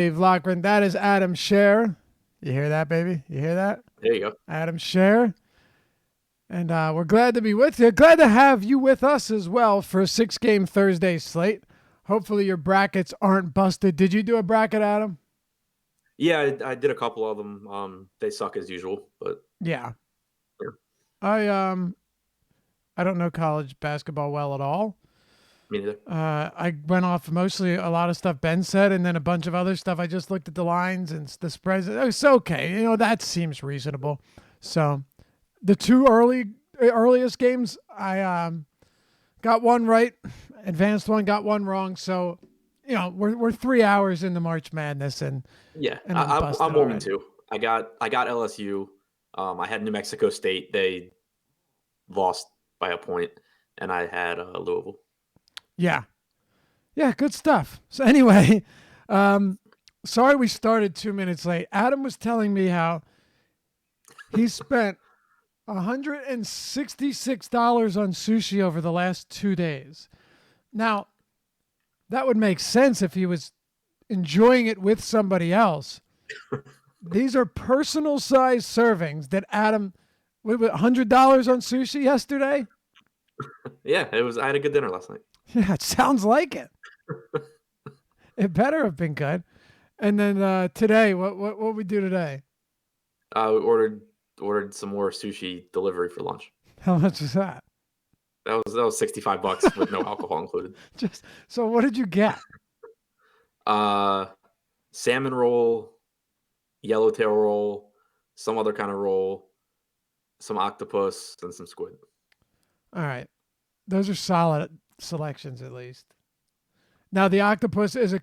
Dave Lockran. That is Adam Scher. You hear that, baby? You hear that? There you go. Adam Scher. And we're glad to be with you. Glad to have you with us as well for a 6-game Thursday slate. Hopefully your brackets aren't busted. Did you do a bracket, Adam? Yeah, I did a couple of them. They suck as usual, but Yeah. sure. I don't know college basketball well at all. Me neither. I went off mostly a lot of stuff Ben said, and then a bunch of other stuff. I just looked at the lines and the spreads. It's okay. That seems reasonable. So the two earliest games, I got one right, advanced one, got one wrong. So, we're 3 hours into March Madness, and I'm 1-2. I got LSU. I had New Mexico State. They lost by a point, and I had Louisville. Yeah, good stuff. So anyway, sorry we started 2 minutes late. Adam was telling me how he spent $166 on sushi over the last 2 days. Now, that would make sense if he was enjoying it with somebody else. These are personal size servings that Adam, $100 on sushi yesterday? Yeah, I had a good dinner last night. Yeah, it sounds like it. It better have been good. And then today, what we do today? We ordered some more sushi delivery for lunch. How much is that? That was $65 with no alcohol included. So what did you get? Salmon roll, yellowtail roll, some other kind of roll, some octopus, and some squid. All right. Those are solid selections at least. Now the octopus is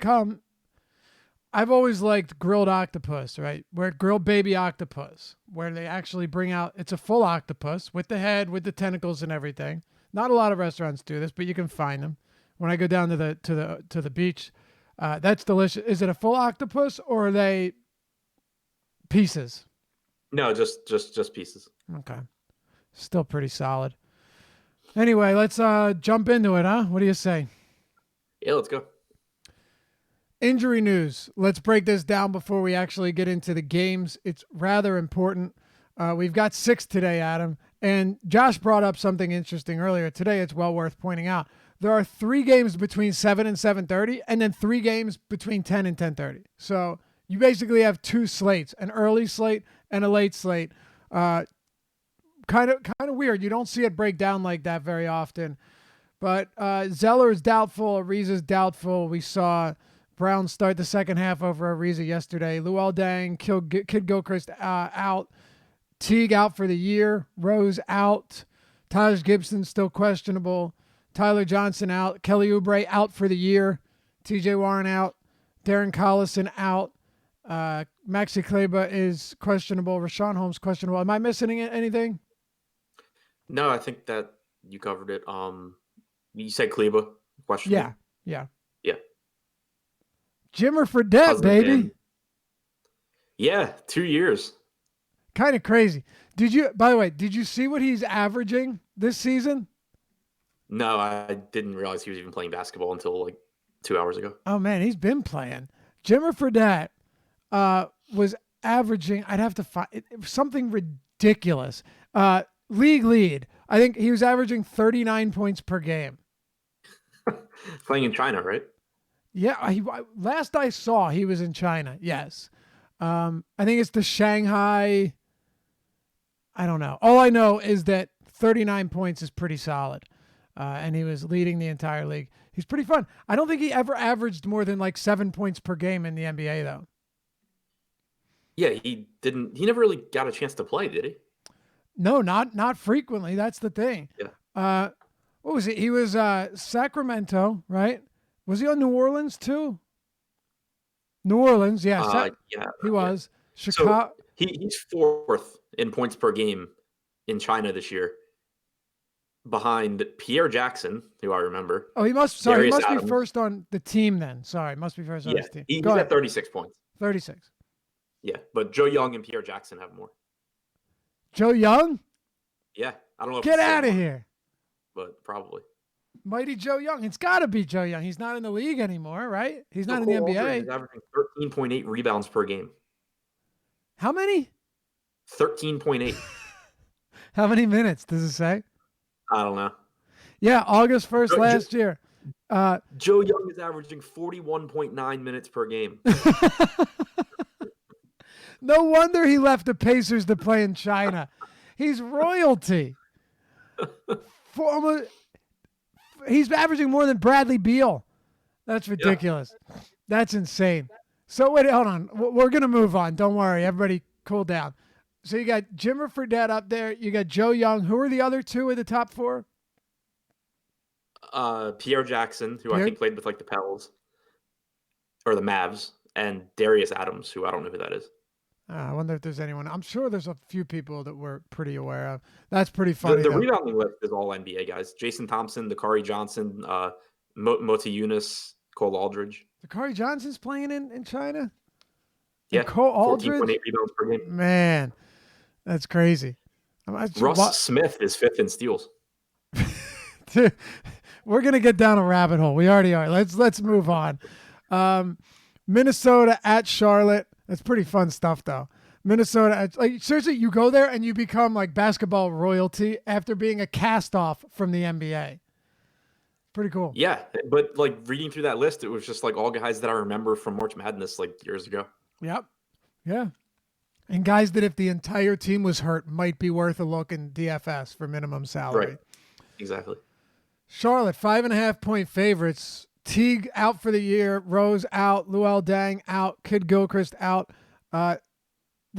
I've always liked grilled octopus, right? Where grilled baby octopus, where they actually bring out, it's a full octopus with the head, with the tentacles and everything. Not a lot of restaurants do this, but you can find them. When I go down to the beach, that's delicious. Is it a full octopus or are they pieces? No, just pieces. Okay. Still pretty solid. Anyway, let's jump into it, huh? What do you say? Yeah, let's go. Injury news. Let's break this down before we actually get into the games. It's rather important. We've got 6 today, Adam. And Josh brought up something interesting earlier. Today, it's well worth pointing out. There are 3 games between 7 and 7:30, and then 3 games between 10 and 10:30. So you basically have 2 slates, an early slate and a late slate. Kind of weird. You don't see it break down like that very often. But Zeller is doubtful. Ariza's doubtful. We saw Brown start the second half over Ariza yesterday. Luol Deng, Kid Gilchrist out. Teague out for the year. Rose out. Taj Gibson still questionable. Tyler Johnson out. Kelly Oubre out for the year. TJ Warren out. Darren Collison out. Maxi Kleber is questionable. Rashawn Holmes questionable. Am I missing anything? No, I think that you covered it. You said Kleba, questionable. Yeah. Jimmer Fredette, baby. Dan. Yeah, 2 years. Kind of crazy. By the way, did you see what he's averaging this season? No, I didn't realize he was even playing basketball until like 2 hours ago. Oh, man, he's been playing. Jimmer Fredette was averaging, I'd have to find something ridiculous. League lead. I think he was averaging 39 points per game. Playing in China, right? Yeah, last I saw, he was in China. Yes. I think it's the Shanghai. I don't know. All I know is that 39 points is pretty solid. And he was leading the entire league. He's pretty fun. I don't think he ever averaged more than like 7 points per game in the NBA, though. Yeah, he never really got a chance to play, did he? No, not frequently. That's the thing. Yeah. What was it? He was Sacramento, right? Was he on New Orleans too? New Orleans, yeah. Yeah. He was. Yeah. Chicago. So he's 4th in points per game in China this year, behind Pierre Jackson, who I remember. Oh, he must be first on the team then. Sorry, must be first on his team. He's at 36 points. 36. Yeah, but Joe Young and Pierre Jackson have more. Joe Young? Yeah, I don't know. Get out of here. But probably. Mighty Joe Young. It's got to be Joe Young. He's not in the league anymore, right? He's not in the Cole Aldridge NBA. is averaging 13.8 rebounds per game. How many? 13.8. How many minutes does it say? I don't know. Yeah, August 1st last year. Joe Young is averaging 41.9 minutes per game. No wonder he left the Pacers to play in China. He's royalty. He's averaging more than Bradley Beal. That's ridiculous. Yeah. That's insane. So wait, hold on. We're going to move on. Don't worry. Everybody cool down. So you got Jimmer Fredette up there. You got Joe Young. Who are the other two in the top four? Pierre Jackson, who I think played with like the Pels or the Mavs, and Darius Adams, who I don't know who that is. I wonder if there's anyone. I'm sure there's a few people that we're pretty aware of. That's pretty funny. The rebounding list is all NBA guys. Jason Thompson, Dakari Johnson, Moti Yunus, Cole Aldridge. Dakari Johnson's playing in China? Yeah. Cole Aldridge? 14.8 rebounds per game. Man, that's crazy. Russ Smith is fifth in steals. Dude, we're going to get down a rabbit hole. We already are. Let's move on. Minnesota at Charlotte. That's pretty fun stuff, though. Minnesota, like seriously, you go there and you become like basketball royalty after being a cast-off from the NBA. Pretty cool. Yeah, but like reading through that list, it was just like all guys that I remember from March Madness like years ago. Yep. Yeah. And guys that if the entire team was hurt might be worth a look in DFS for minimum salary. Right. Exactly. Charlotte, 5.5-point favorites. Teague out for the year. Rose out. Luol Deng out. Kid Gilchrist out. The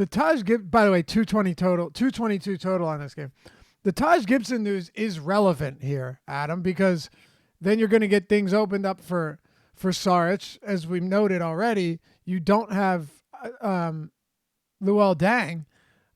Taj Gibson, by the way, 222 total on this game. The Taj Gibson news is relevant here, Adam, because then you're going to get things opened up for Saric. As we've noted already, you don't have Luol Deng.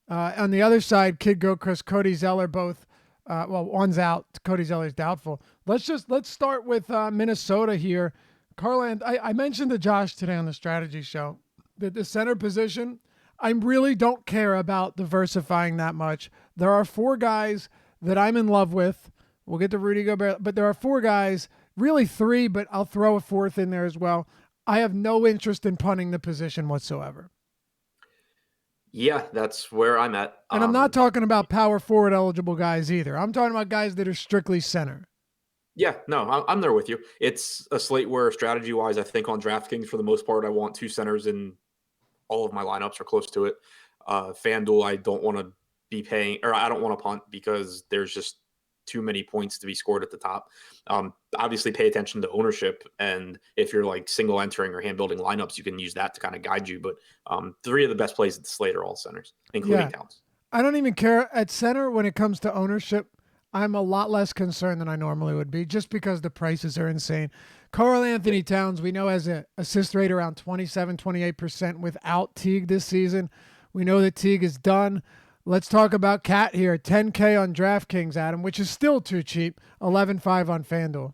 On the other side, Kid Gilchrist, Cody Zeller, both. One's out. Cody Zeller's doubtful. Let's start with Minnesota here. Carland, I mentioned to Josh today on the strategy show that the center position, I really don't care about diversifying that much. There are four guys that I'm in love with. We'll get to Rudy Gobert, but there are four guys, really three, but I'll throw a fourth in there as well. I have no interest in punting the position whatsoever. Yeah, that's where I'm at. And I'm not talking about power forward eligible guys either. I'm talking about guys that are strictly center. Yeah, no, I'm there with you. It's a slate where strategy-wise, I think on DraftKings, for the most part, I want two centers in all of my lineups or close to it. FanDuel, I don't want to be paying, or I don't want to punt because there's just too many points to be scored at the top. Obviously pay attention to ownership. And if you're like single entering or hand building lineups, you can use that to kind of guide you. But three of the best plays at the slate are all centers, including Towns. I don't even care at center when it comes to ownership. I'm a lot less concerned than I normally would be just because the prices are insane. Karl Anthony Towns, we know, has an assist rate around 27, 28% without Teague this season. We know that Teague is done. Let's talk about Cat here. 10K on DraftKings, Adam, which is still too cheap. 11.5 on FanDuel.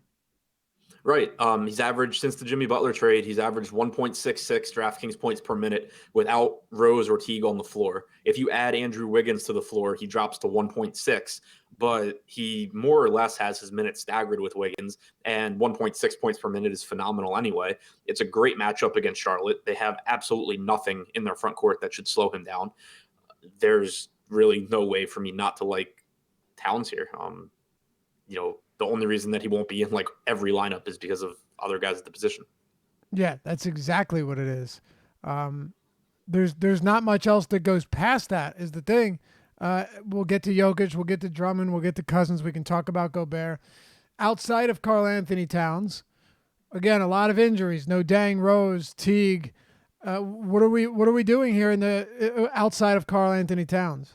Right. He's averaged, since the Jimmy Butler trade, he's averaged 1.66 DraftKings points per minute without Rose or Teague on the floor. If you add Andrew Wiggins to the floor, he drops to 1.6, but he more or less has his minutes staggered with Wiggins, and 1.6 points per minute is phenomenal anyway. It's a great matchup against Charlotte. They have absolutely nothing in their front court that should slow him down. There's really no way for me not to like Towns here. The only reason that he won't be in like every lineup is because of other guys at the position. Yeah, that's exactly what it is. There's not much else that goes past that is the thing. We'll get to Jokic, we'll get to Drummond, we'll get to Cousins. We can talk about Gobert. Outside of Karl Anthony Towns, again, a lot of injuries. No Dang, Rose, Teague. What are we doing here in the outside of Karl Anthony Towns?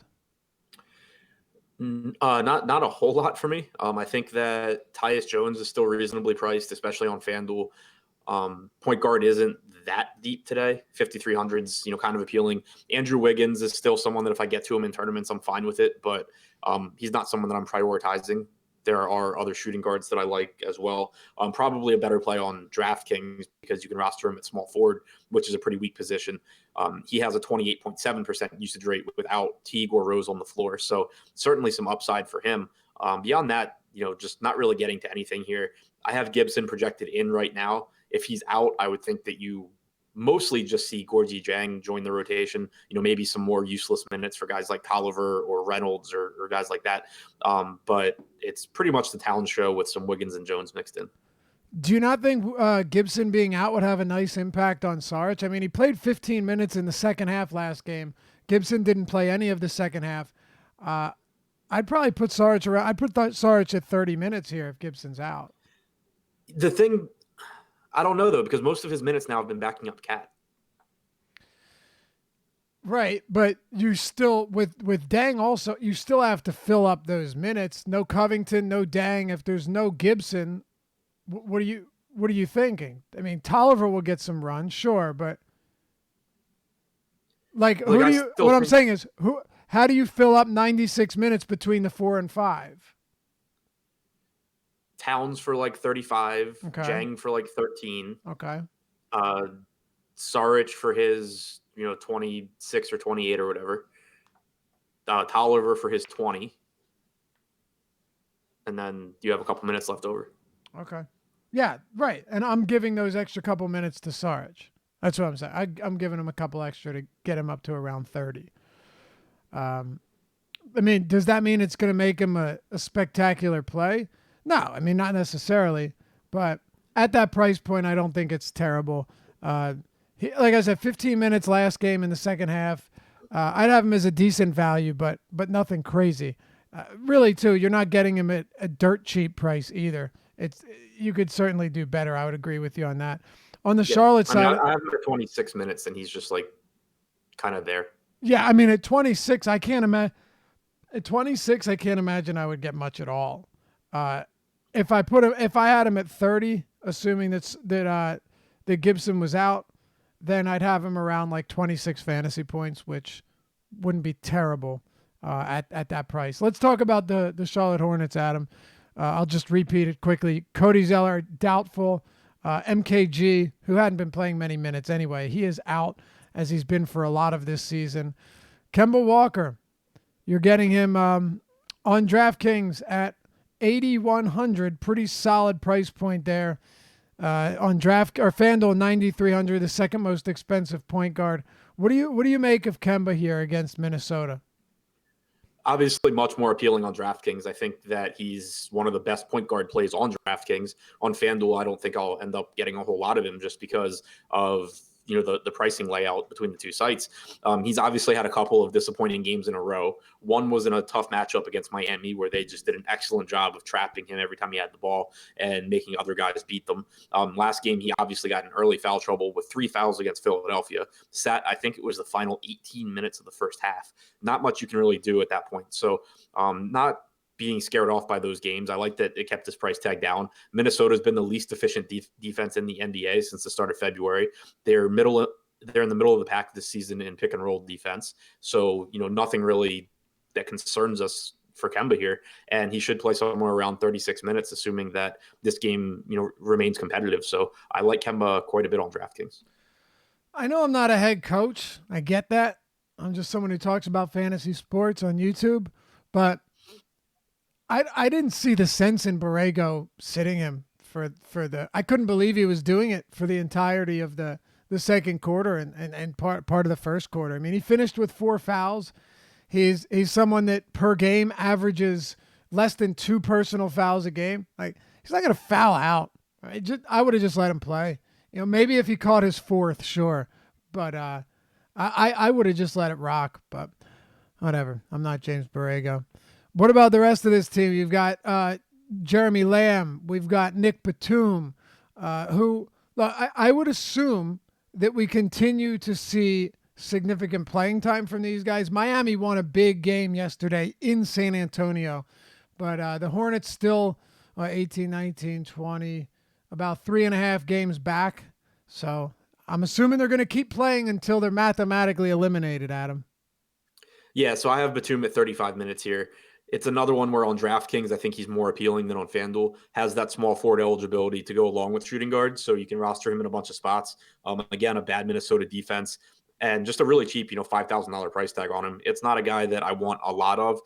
Not a whole lot for me. I think that Tyus Jones is still reasonably priced, especially on FanDuel. Point guard isn't that deep today. 5,300's, kind of appealing. Andrew Wiggins is still someone that if I get to him in tournaments, I'm fine with it, but he's not someone that I'm prioritizing. There are other shooting guards that I like as well. Probably a better play on DraftKings because you can roster him at small forward, which is a pretty weak position. He has a 28.7% usage rate without Teague or Rose on the floor. So certainly some upside for him. Beyond that, just not really getting to anything here. I have Gibson projected in right now. If he's out, I would think that you mostly just see Gorgie Jang join the rotation, maybe some more useless minutes for guys like Tolliver or Reynolds or guys like that. But it's pretty much the Towns show with some Wiggins and Jones mixed in. Do you not think Gibson being out would have a nice impact on Saric? I mean, he played 15 minutes in the second half last game. Gibson didn't play any of the second half. I'd probably put Saric around. I'd put Saric at 30 minutes here if Gibson's out. The thing, I don't know, though, because most of his minutes now have been backing up Cat. Right, but you still with Dang also, you still have to fill up those minutes. No Covington, no Dang. If there's no Gibson, what are you thinking? I mean, Tolliver will get some run, sure, but what I'm saying is how do you fill up 96 minutes between the 4 and 5? Towns for like 35, okay. Jang for like 13. Okay. Saric for his 26 or 28 or whatever. Tolliver for his 20. And then you have a couple minutes left over. Okay. Yeah, right. And I'm giving those extra couple minutes to Saric. That's what I'm saying. I'm giving him a couple extra to get him up to around 30. I mean, does that mean it's going to make him a spectacular play? No, I mean, not necessarily. But at that price point, I don't think it's terrible. Like I said, 15 minutes last game in the second half. I'd have him as a decent value, but nothing crazy. Really, too, you're not getting him at a dirt cheap price either. You could certainly do better. I would agree with you on that. On the Charlotte side, I have him at 26 minutes, and he's just like kind of there. Yeah, I mean, at 26, I can't imagine. At 26, I can't imagine I would get much at all. If I had him at 30, assuming that Gibson was out, then I'd have him around like 26 fantasy points, which wouldn't be terrible at that price. Let's talk about the Charlotte Hornets, Adam. I'll just repeat it quickly. Cody Zeller, doubtful. MKG, who hadn't been playing many minutes anyway, he is out, as he's been for a lot of this season. Kemba Walker, you're getting him on DraftKings at 8,100, pretty solid price point there. On FanDuel 9,300, the second most expensive point guard. What do you make of Kemba here against Minnesota? Obviously much more appealing on DraftKings. I think that he's one of the best point guard plays on DraftKings. On FanDuel, I don't think I'll end up getting a whole lot of him just because of the pricing layout between the two sites. He's obviously had a couple of disappointing games in a row. One was in a tough matchup against Miami where they just did an excellent job of trapping him every time he had the ball and making other guys beat them. Last game, he obviously got in early foul trouble with 3 fouls against Philadelphia. I think it was the final 18 minutes of the first half. Not much you can really do at that point. So not being scared off by those games. I like that it kept his price tag down. Minnesota's been the least efficient defense in the NBA since the start of February. They're in the middle of the pack this season in pick and roll defense. So, nothing really that concerns us for Kemba here. And he should play somewhere around 36 minutes, assuming that this game, remains competitive. So I like Kemba quite a bit on DraftKings. I know I'm not a head coach. I get that. I'm just someone who talks about fantasy sports on YouTube, but I didn't see the sense in Borrego sitting him for I couldn't believe he was doing it for the entirety of the second quarter and part of the first quarter. I mean, he finished with 4 fouls. He's someone that per game averages less than 2 personal fouls a game. Like, he's not going to foul out. I would have just let him play. Maybe if he caught his 4th, sure. But I would have just let it rock. But whatever. I'm not James Borrego. What about the rest of this team? You've got Jeremy Lamb. We've got Nick Batum, who I would assume that we continue to see significant playing time from these guys. Miami won a big game yesterday in San Antonio, but the Hornets still 18, 19, 20, about 3.5 games back. So I'm assuming they're going to keep playing until they're mathematically eliminated, Adam. Yeah, so I have Batum at 35 minutes here. It's another one where on DraftKings, I think he's more appealing than on FanDuel. Has that small forward eligibility to go along with shooting guards, so you can roster him in a bunch of spots. Again, a bad Minnesota defense and just a really cheap, $5,000 price tag on him. It's not a guy that I want a lot of.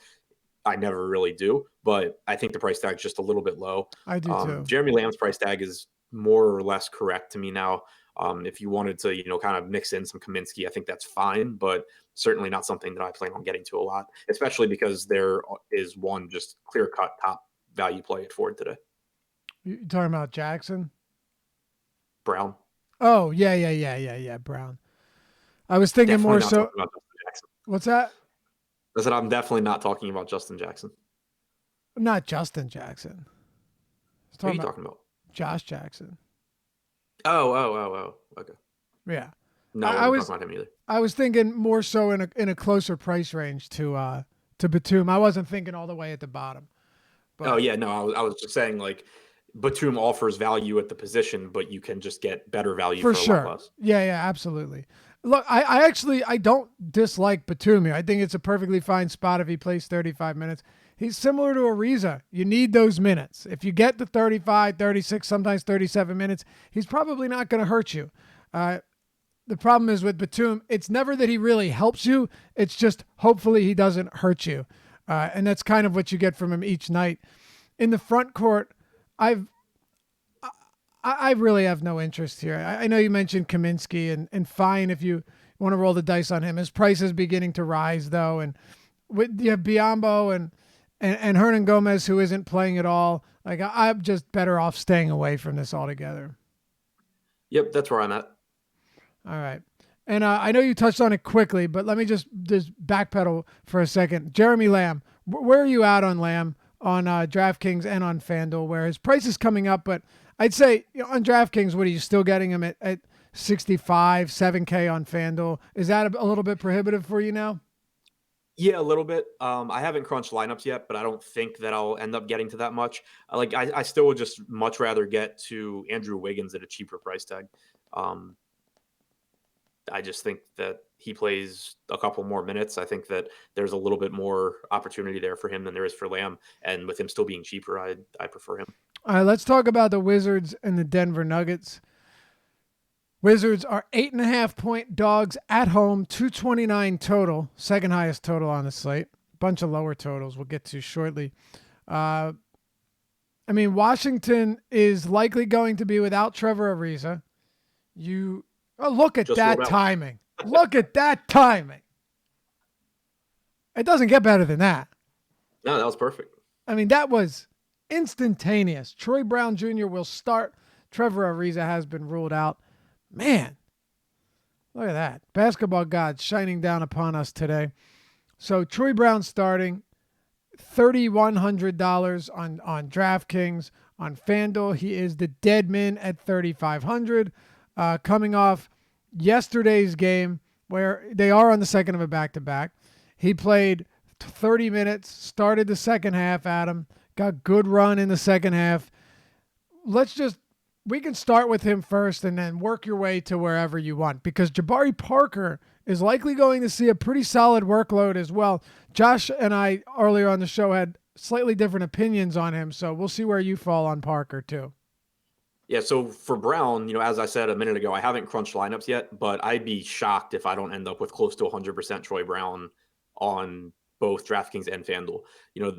I never really do, but I think the price tag is just a little bit low. I do too. Jeremy Lamb's price tag is more or less correct to me now. If you wanted to, kind of mix in some Kaminsky, I think that's fine, but certainly not something that I plan on getting to a lot, especially because there is one just clear-cut top value play at Ford today. You talking about Jackson? Brown. Oh, yeah, Brown. I was thinking Definitely more not so. talking about Justin Jackson. What's that? I said I'm definitely not talking about Justin Jackson. Not Justin Jackson. Who are you talking about? Josh Jackson. Oh. Okay. Yeah. No, I wasn't talking about him either. I was thinking more so in a closer price range to Batum. I wasn't thinking all the way at the bottom. But, I was just saying like Batum offers value at the position, but you can just get better value for sure. A lot less. Yeah, absolutely. Look, I actually don't dislike Batum here. I think it's a perfectly fine spot if he plays 35 minutes. He's similar to Ariza. You need those minutes. If you get the 35, 36, sometimes 37 minutes, he's probably not going to hurt you. The problem is with Batum, it's never that he really helps you. It's just hopefully he doesn't hurt you. And that's kind of what you get from him each night. In the front court, I really have no interest here. I know you mentioned Kaminsky, and fine if you want to roll the dice on him. His price is beginning to rise, though. And you have Biyombo and Hernan Gomez, who isn't playing at all. Like, I'm just better off staying away from this altogether. Yep, that's where I'm at. All right. And I know you touched on it quickly, but let me just backpedal for a second. Jeremy Lamb, where are you at on Lamb on DraftKings and on FanDuel, where his price is coming up? But I'd say on DraftKings, what are you still getting him at 65, 7K on FanDuel? Is that a little bit prohibitive for you now? Yeah, a little bit. I haven't crunched lineups yet, but I don't think that I'll end up getting to that much. I still would just much rather get to Andrew Wiggins at a cheaper price tag. I just think that he plays a couple more minutes. I think that there's a little bit more opportunity there for him than there is for Lamb. And with him still being cheaper, I prefer him. All right, let's talk about the Wizards and the Denver Nuggets. Wizards are 8.5-point dogs at home, 229 total, second highest total on the slate. Bunch of lower totals we'll get to shortly. Washington is likely going to be without Trevor Ariza. Look at that timing. Look at that timing. It doesn't get better than that. No, that was perfect. That was instantaneous. Troy Brown Jr. will start. Trevor Ariza has been ruled out. Man, look at that. Basketball gods shining down upon us today. So Troy Brown starting, $3,100 on DraftKings. On FanDuel, he is the dead man at $3,500. Coming off yesterday's game where they are on the second of a back-to-back. He played 30 minutes, started the second half, Adam. Got good run in the second half. We can start with him first and then work your way to wherever you want, because Jabari Parker is likely going to see a pretty solid workload as well. Josh and I earlier on the show had slightly different opinions on him, so we'll see where you fall on Parker too. Yeah, so for Brown, as I said a minute ago, I haven't crunched lineups yet, but I'd be shocked if I don't end up with close to 100% Troy Brown on both DraftKings and FanDuel.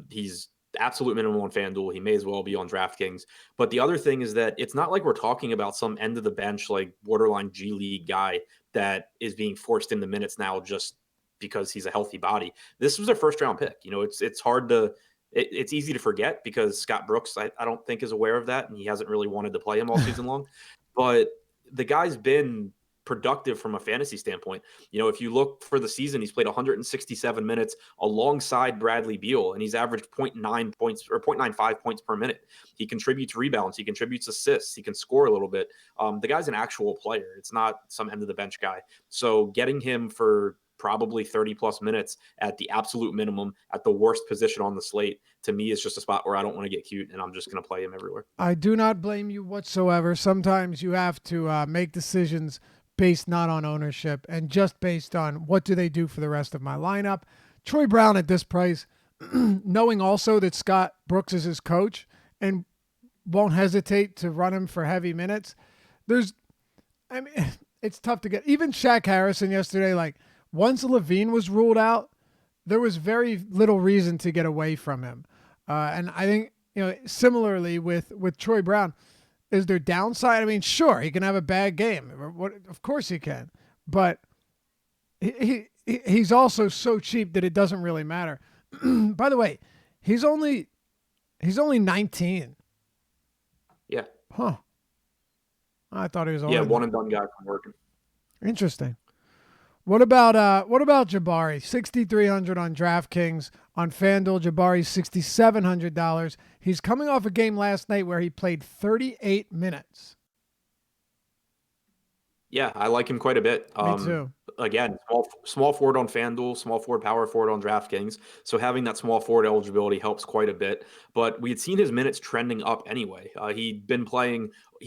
He's absolute minimum on FanDuel. He may as well be on DraftKings. But the other thing is that it's not like we're talking about some end of the bench, like borderline G League guy that is being forced into minutes now just because he's a healthy body. This was their first round pick. It's hard to, it's easy to forget because Scott Brooks, I don't think, is aware of that, and he hasn't really wanted to play him all season long. But the guy's been productive from a fantasy standpoint. If you look for the season, he's played 167 minutes alongside Bradley Beal, and he's averaged 0.9 points or 0.95 points per minute. He contributes rebounds, he contributes assists, he can score a little bit. The guy's an actual player. It's not some end of the bench guy. So getting him for probably 30 plus minutes at the absolute minimum at the worst position on the slate, to me, is just a spot where I don't want to get cute, and I'm just going to play him everywhere. I do not blame you whatsoever. Sometimes you have to make decisions based not on ownership and just based on what do they do for the rest of my lineup. Troy Brown at this price, knowing also that Scott Brooks is his coach and won't hesitate to run him for heavy minutes. It's tough to get. Even Shaq Harrison yesterday, once Levine was ruled out, there was very little reason to get away from him. And I think, similarly with Troy Brown, is there downside? I mean, sure, he can have a bad game. Of course he can. But he's also so cheap that it doesn't really matter. By the way, he's only 19. Yeah. Huh. I thought he was older. Yeah, one and done guy from working. Interesting. What about Jabari? 6,300 on DraftKings. On FanDuel, Jabari's $6,700. He's coming off a game last night where he played 38 minutes. Yeah, I like him quite a bit. Me too. Again, small forward on FanDuel, small forward, power forward on DraftKings. So having that small forward eligibility helps quite a bit. But we had seen his minutes trending up anyway. He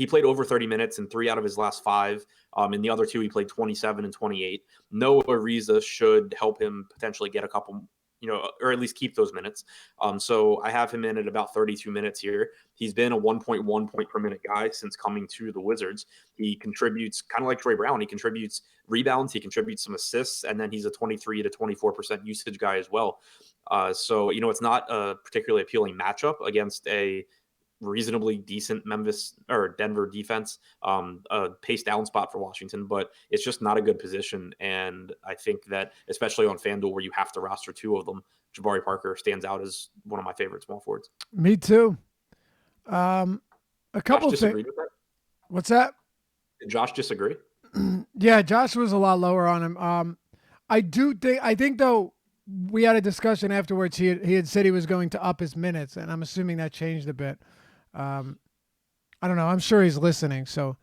played over 30 minutes in 3 out of his last 5. In the other 2, he played 27 and 28. Noah Ariza should help him potentially get a couple, or at least keep those minutes. So I have him in at about 32 minutes here. He's been a 1.1 point per minute guy since coming to the Wizards. He contributes kind of like Troy Brown. He contributes rebounds. He contributes some assists, and then he's a 23 to 24% usage guy as well. So it's not a particularly appealing matchup against a reasonably decent Memphis or Denver defense, a pace down spot for Washington, but it's just not a good position. And I think that especially on FanDuel where you have to roster 2 of them, Jabari Parker stands out as one of my favorite small forwards. Me too. A couple Josh disagreed with that? What's that? Did Josh disagree? Yeah, Josh was a lot lower on him. I think though, we had a discussion afterwards. He had said he was going to up his minutes, and I'm assuming that changed a bit. I don't know. I'm sure he's listening, so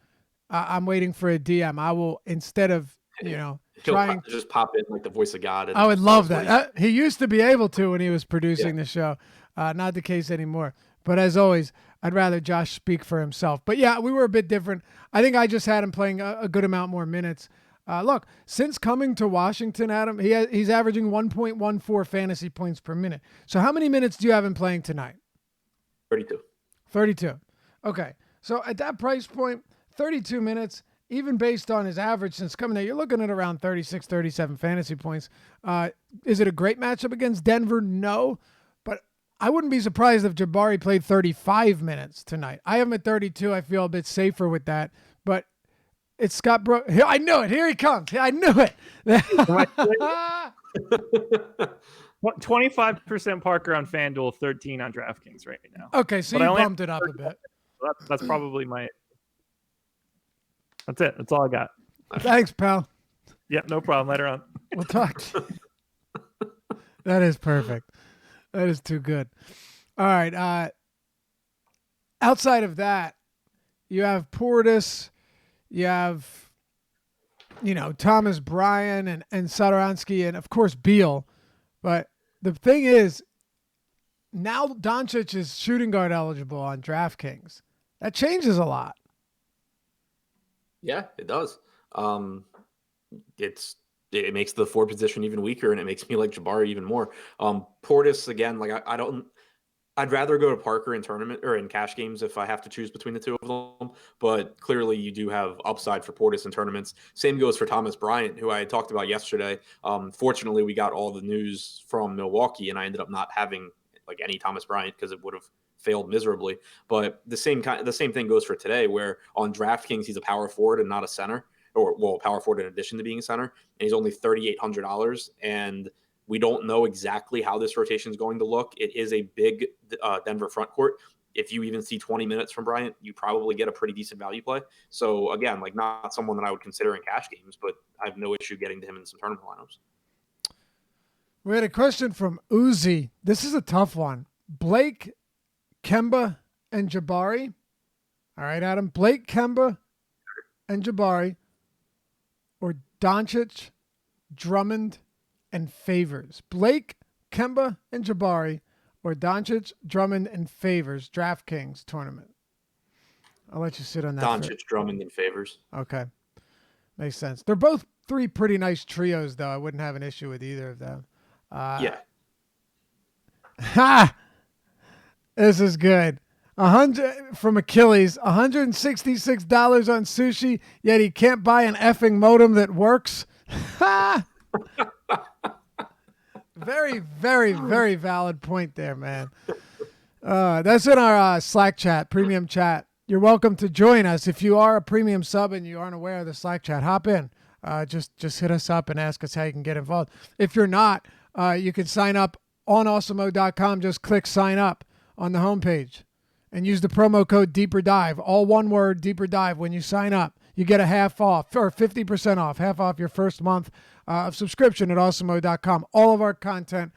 I'm waiting for a DM. I will, instead of trying just pop in like the voice of God. I would love that. He used to be able to when he was producing the show. Not the case anymore. But as always, I'd rather Josh speak for himself. But yeah, we were a bit different. I think I just had him playing a good amount more minutes. Look, since coming to Washington, Adam, he's averaging 1.14 fantasy points per minute. So how many minutes do you have him playing tonight? 32. Okay. So at that price point, 32 minutes, even based on his average since coming there, you're looking at around 36, 37 fantasy points. Is it a great matchup against Denver? No. But I wouldn't be surprised if Jabari played 35 minutes tonight. I have him at 32. I feel a bit safer with that. But it's Scott Brooks. I knew it. Here he comes. I knew it. 25% Parker on FanDuel, 13 on DraftKings right now. Okay, so you bumped it up a bit. That's probably my. That's it. That's all I got. Thanks, pal. Yep, no problem. Later on. We'll talk. That is perfect. That is too good. All right. Outside of that, you have Portis. You have, Thomas Bryant and Satoransky and, of course, Beal. But the thing is, now Doncic is shooting guard eligible on DraftKings. That changes a lot. Yeah, it does. It makes the forward position even weaker, and it makes me like Jabari even more. Portis, again, like I'd rather go to Parker in tournament or in cash games if I have to choose between the 2 of them. But clearly you do have upside for Portis in tournaments. Same goes for Thomas Bryant, who I had talked about yesterday. Fortunately, we got all the news from Milwaukee, and I ended up not having like any Thomas Bryant because it would have failed miserably. But the same thing goes for today, where on DraftKings he's a power forward and not a center, power forward in addition to being a center, and he's only $3,800 and we don't know exactly how this rotation is going to look. It is a big Denver front court. If you even see 20 minutes from Bryant, you probably get a pretty decent value play. So again, like not someone that I would consider in cash games, but I have no issue getting to him in some tournament lineups. We had a question from Uzi. This is a tough one. Blake, Kemba, and Jabari. All right, Adam. Blake, Kemba, and Jabari, or Doncic, Drummond, and Favors. Blake, Kemba, and Jabari, or Doncic, Drummond, and Favors. DraftKings tournament. I'll let you sit on that. Doncic, Drummond, and Favors. Okay. Makes sense. They're both 3 pretty nice trios, though. I wouldn't have an issue with either of them. Yeah. Ha! This is good. 100 from Achilles. $166 on sushi, yet he can't buy an effing modem that works. Ha! Very very valid point there, man. That's in our Slack chat, premium chat. You're welcome to join us. If you are a premium sub and you aren't aware of the Slack chat, hop in. Just hit us up and ask us how you can get involved. If you're not, you can sign up on awesomemode.com. Just click sign up on the homepage and use the promo code Deeper Dive. All one word, Deeper Dive. When you sign up, you get a half off or 50% off, half off your first month of subscription at awesomemode.com. All of our content,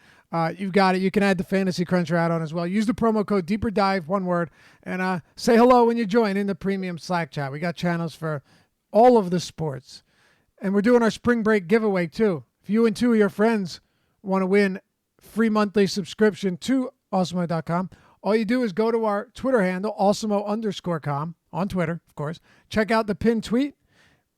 you've got it. You can add the Fantasy Cruncher add-on as well. Use the promo code Deeper Dive, one word, and say hello when you join in the premium Slack chat. We got channels for all of the sports. And we're doing our spring break giveaway too. If you and two of your friends want to win free monthly subscription to awesomemode.com, all you do is go to our Twitter handle, awesemo_com, on Twitter, of course. Check out the pinned tweet,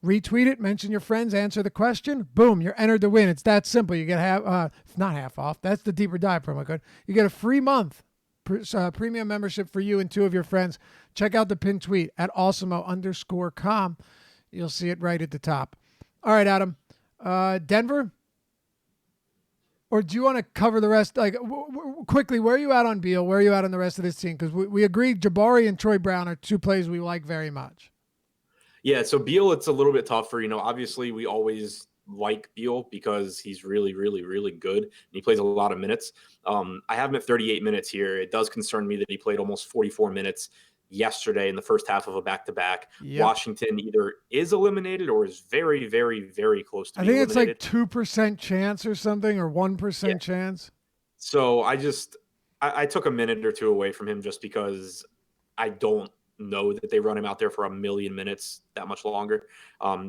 retweet it, mention your friends, answer the question. Boom, you're entered to win. It's that simple. You get it's not half off. That's the Deeper Dive promo code. You get a free month premium membership for you and two of your friends. Check out the pinned tweet at awesemo_com. You'll see it right at the top. All right, Adam. Denver? Or do you want to cover the rest? Like, quickly, where are you at on Beal? Where are you at on the rest of this team? Because we agreed Jabari and Troy Brown are two plays we like very much. Yeah, so Beal, it's a little bit tougher. Obviously we always like Beal because he's really, really, really good. And he plays a lot of minutes. I have him at 38 minutes here. It does concern me that he played almost 44 minutes yesterday in the first half of a back-to-back. Yep. Washington either is eliminated or is very, very, very close to being eliminated. I think it's like 2% chance or something, or 1% chance. So I took a minute or two away from him just because I don't know that they run him out there for a million minutes that much longer.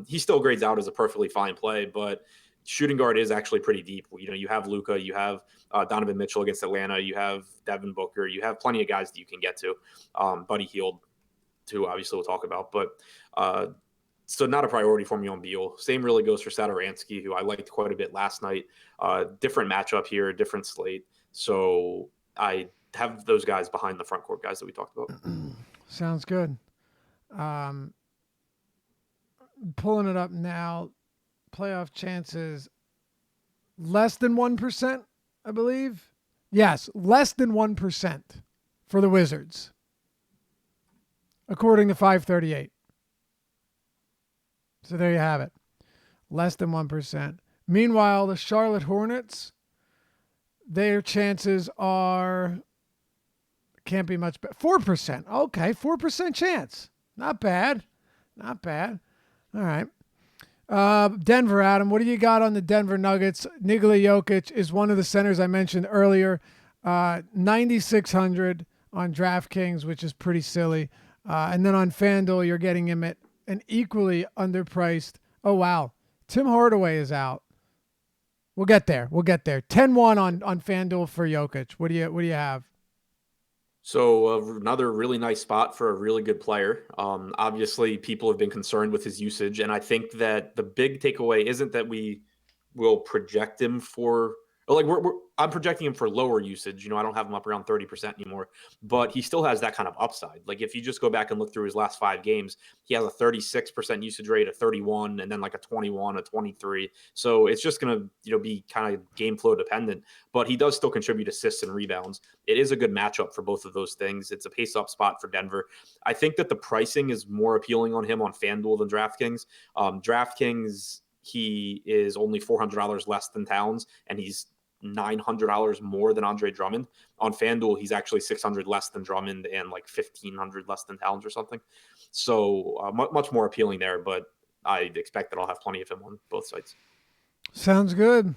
He still grades out as a perfectly fine play, but shooting guard is actually pretty deep. You have Luka, you have Donovan Mitchell against Atlanta, you have Devin Booker, you have plenty of guys that you can get to. Buddy Hield, too, obviously we'll talk about. But so not a priority for me on Beal. Same really goes for Satoransky, who I liked quite a bit last night. Different matchup here, different slate. So I have those guys behind the front court guys that we talked about. Sounds good. Pulling it up now. Playoff chances less than 1%, I believe. Yes, less than 1% for the Wizards, according to 538. So there you have it. Less than 1%. Meanwhile, the Charlotte Hornets, their chances can't be much better. 4%. Okay, 4% chance. Not bad. Not bad. All right. Denver, Adam, what do you got on the Denver Nuggets? Nikola Jokic is one of the centers I mentioned earlier. 9,600 on DraftKings, which is pretty silly. And then on FanDuel, you're getting him at an equally underpriced. Oh, wow. Tim Hardaway is out. We'll get there. 10-1 on FanDuel for Jokic. What do you have? So another really nice spot for a really good player. Obviously, people have been concerned with his usage, and I think that the big takeaway isn't that we will project him for I'm projecting him for lower usage. I don't have him up around 30% anymore, but he still has that kind of upside. Like if you just go back and look through his last 5 games, he has a 36% usage rate, a 31, and then like a 21, a 23. So it's just going to, be kind of game flow dependent, but he does still contribute assists and rebounds. It is a good matchup for both of those things. It's a pace up spot for Denver. I think that the pricing is more appealing on him on FanDuel than DraftKings. DraftKings, he is only $400 less than Towns, and he's $900 more than Andre Drummond. On FanDuel, he's actually $600 less than Drummond and like $1,500 less than Towns or something. So much more appealing there, but I expect that I'll have plenty of him on both sides. Sounds good.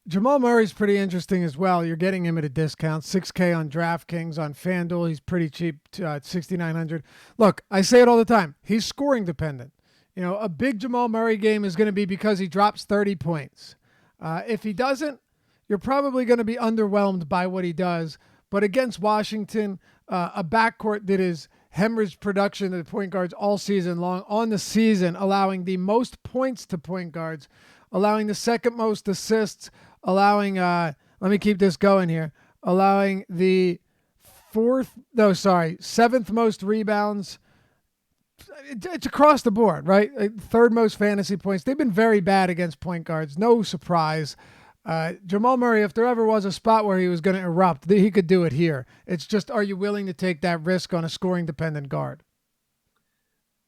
Jamal Murray's pretty interesting as well. You're getting him at a discount, $6K on DraftKings. On FanDuel, he's pretty cheap at $6,900. Look, I say it all the time. He's scoring dependent. A big Jamal Murray game is going to be because he drops 30 points. If he doesn't, you're probably going to be underwhelmed by what he does. But against Washington, a backcourt that is hemorrhaged production of the point guards all season long, on the season, allowing the most points to point guards, allowing the second most assists, allowing, let me keep this going here, allowing the seventh most rebounds. It's across the board, right? Third most fantasy points. They've been very bad against point guards. No surprise. Jamal Murray, if there ever was a spot where he was going to erupt, he could do it here. It's just, are you willing to take that risk on a scoring-dependent guard?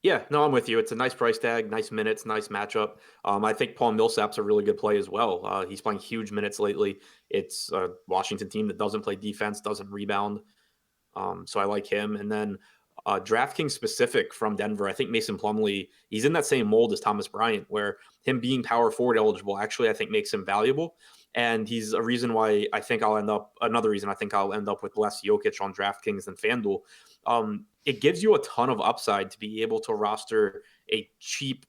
Yeah, no, I'm with you. It's a nice price tag, nice minutes, nice matchup. I think Paul Millsap's a really good play as well. He's playing huge minutes lately. It's a Washington team that doesn't play defense, doesn't rebound. So I like him. And then DraftKings specific from Denver, I think Mason Plumlee, he's in that same mold as Thomas Bryant, where him being power forward eligible actually I think makes him valuable. And he's a reason why I think another reason I think I'll end up with less Jokic on DraftKings than FanDuel. It gives you a ton of upside to be able to roster a cheap,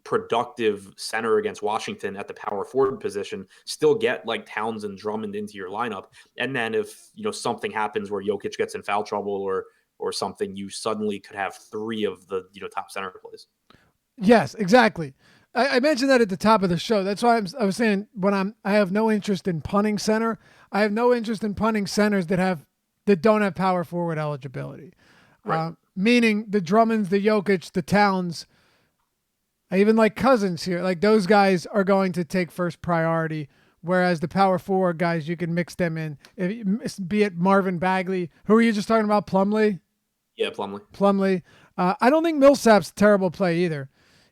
productive center against Washington at the power forward position, still get like Towns and Drummond into your lineup. And then if, something happens where Jokic gets in foul trouble or something, you suddenly could have three of the, top center plays. Yes, exactly. I mentioned that at the top of the show. That's why I was saying I have no interest in punting center. I have no interest in punting centers that don't have power forward eligibility. Right. Meaning the Drummonds, the Jokic, the Towns. I even like Cousins here. Like those guys are going to take first priority, whereas the power forward guys, you can mix them in. Be it Marvin Bagley. Who are you just talking about? Plumlee? Yeah, Plumlee. Plumlee. I don't think Millsap's a terrible play either.